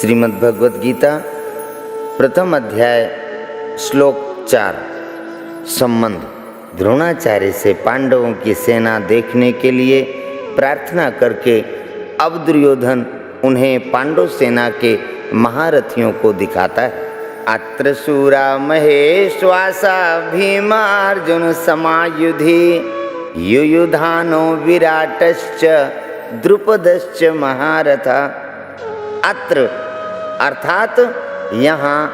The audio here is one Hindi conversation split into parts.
श्रीमद् भगवद गीता प्रथम अध्याय श्लोक 4। संबंध। द्रोणाचार्य से पांडवों की सेना देखने के लिए प्रार्थना करके अब दुर्योधन उन्हें पांडव सेना के महारथियों को दिखाता है। अत्र शूरा महेश्वासा भीमार्जुन समायुधि युयुधानो विराटश्च द्रुपदश्च महारथा। अत्र अर्थात यहाँ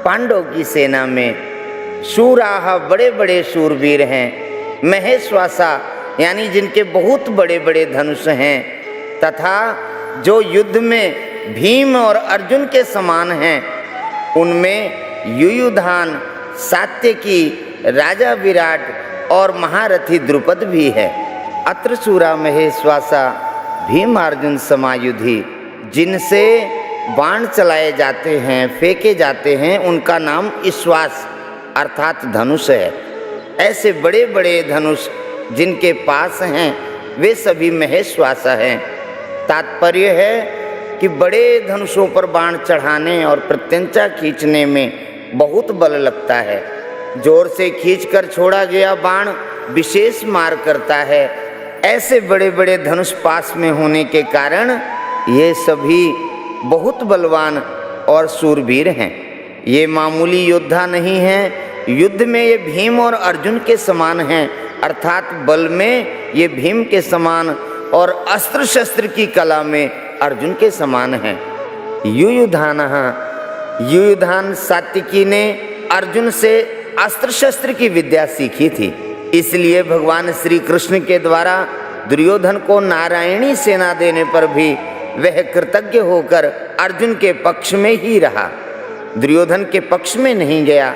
पांडव की सेना में शूराह बड़े बड़े शूरवीर हैं, महेश्वासा यानी जिनके बहुत बड़े बड़े धनुष हैं, तथा जो युद्ध में भीम और अर्जुन के समान हैं, उनमें युयुधान, सात्यकी, राजा विराट और महारथी द्रुपद भी है। अत्र शूरा महेश्वासा भीमार्जुन समायुधि, जिनसे बाण चलाए जाते हैं, फेंके जाते हैं, उनका नाम ईश्वास अर्थात धनुष है। ऐसे बड़े बड़े धनुष जिनके पास हैं वे सभी महेश्वासा हैं। तात्पर्य है कि बड़े धनुषों पर बाण चढ़ाने और प्रत्यंचा खींचने में बहुत बल लगता है। जोर से खींचकर छोड़ा गया बाण विशेष मार करता है। ऐसे बड़े बड़े धनुष पास में होने के कारण ये सभी बहुत बलवान और शूरवीर हैं। ये मामूली योद्धा नहीं हैं, युद्ध में ये भीम और अर्जुन के समान हैं, अर्थात बल में ये भीम के समान और अस्त्र शस्त्र की कला में अर्जुन के समान हैं। युयुधान सात्यकी ने अर्जुन से अस्त्र शस्त्र की विद्या सीखी थी, इसलिए भगवान श्री कृष्ण के द्वारा दुर्योधन को नारायणी सेना देने पर भी वह कृतज्ञ होकर अर्जुन के पक्ष में ही रहा, दुर्योधन के पक्ष में नहीं गया।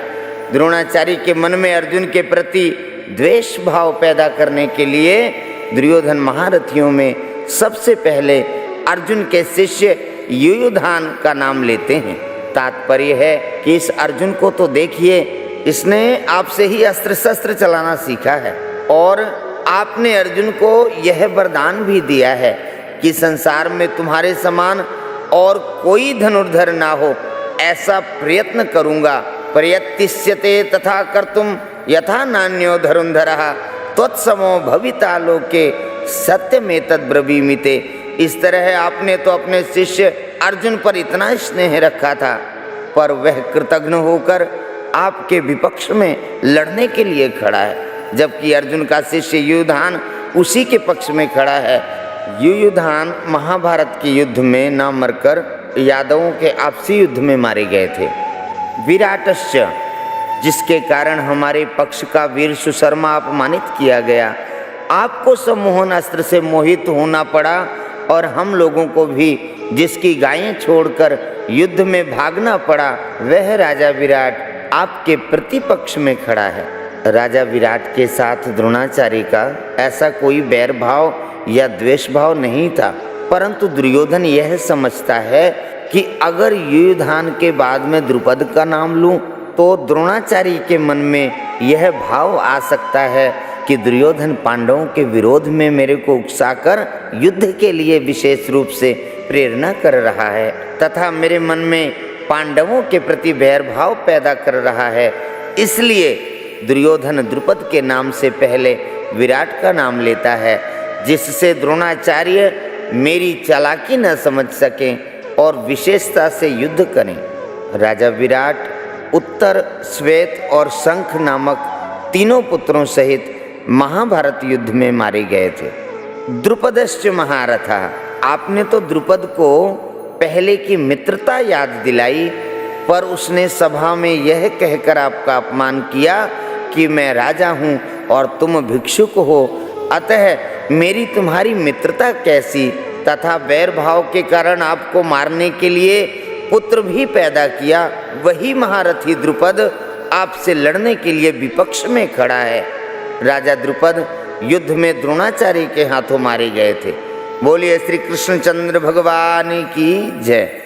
द्रोणाचार्य के मन में अर्जुन के प्रति द्वेष भाव पैदा करने के लिए दुर्योधन महारथियों में सबसे पहले अर्जुन के शिष्य युयुधान का नाम लेते हैं। तात्पर्य है कि इस अर्जुन को तो देखिए, इसने आपसे ही अस्त्र शस्त्र चलाना सीखा है और आपने अर्जुन को यह वरदान भी दिया है कि संसार में तुम्हारे समान और कोई धनुर्धर ना हो, ऐसा प्रयत्न करूंगा। प्रयत्तिष्यते तथा कर्तुम यथा नान्यो धनुर्धरः त्वत्समो भविता लोके सत्यमेतद् ब्रवीमिते। इस तरह आपने तो अपने शिष्य अर्जुन पर इतना स्नेह रखा था, पर वह कृतघ्न होकर आपके विपक्ष में लड़ने के लिए खड़ा है, जबकि अर्जुन का शिष्य युयुधान उसी के पक्ष में खड़ा है। युयुधान महाभारत के युद्ध में न मरकर यादवों के आपसी युद्ध में मारे गए थे। विराटश्च, जिसके कारण हमारे पक्ष का वीर सुशर्मा अपमानित किया गया, आपको सम्मोहन अस्त्र से मोहित होना पड़ा और हम लोगों को भी जिसकी गायें छोड़कर युद्ध में भागना पड़ा, वह राजा विराट आपके प्रतिपक्ष में खड़ा है। राजा विराट के साथ द्रोणाचार्य का ऐसा कोई बैर भाव या द्वेष भाव नहीं था, परंतु दुर्योधन यह समझता है कि अगर युयुधान के बाद में द्रुपद का नाम लूं तो द्रोणाचार्य के मन में यह भाव आ सकता है कि दुर्योधन पांडवों के विरोध में मेरे को उकसाकर युद्ध के लिए विशेष रूप से प्रेरणा कर रहा है तथा मेरे मन में पांडवों के प्रति बैर भाव पैदा कर रहा है। इसलिए दुर्योधन द्रुपद के नाम से पहले विराट का नाम लेता है, जिससे द्रोणाचार्य मेरी चालाकी न समझ सकें और विशेषता से युद्ध करें। राजा विराट उत्तर, श्वेत और शंख नामक तीनों पुत्रों सहित महाभारत युद्ध में मारे गए थे। द्रुपदश्च महारथा, आपने तो द्रुपद को पहले की मित्रता याद दिलाई, पर उसने सभा में यह कहकर आपका अपमान किया कि मैं राजा हूँ और तुम भिक्षुक हो, अतः मेरी तुम्हारी मित्रता कैसी, तथा बैर भाव के कारण आपको मारने के लिए पुत्र भी पैदा किया। वही महारथी द्रुपद आपसे लड़ने के लिए विपक्ष में खड़ा है। राजा द्रुपद युद्ध में द्रोणाचार्य के हाथों मारे गए थे। बोलिए श्री कृष्णचंद्र भगवान की जय।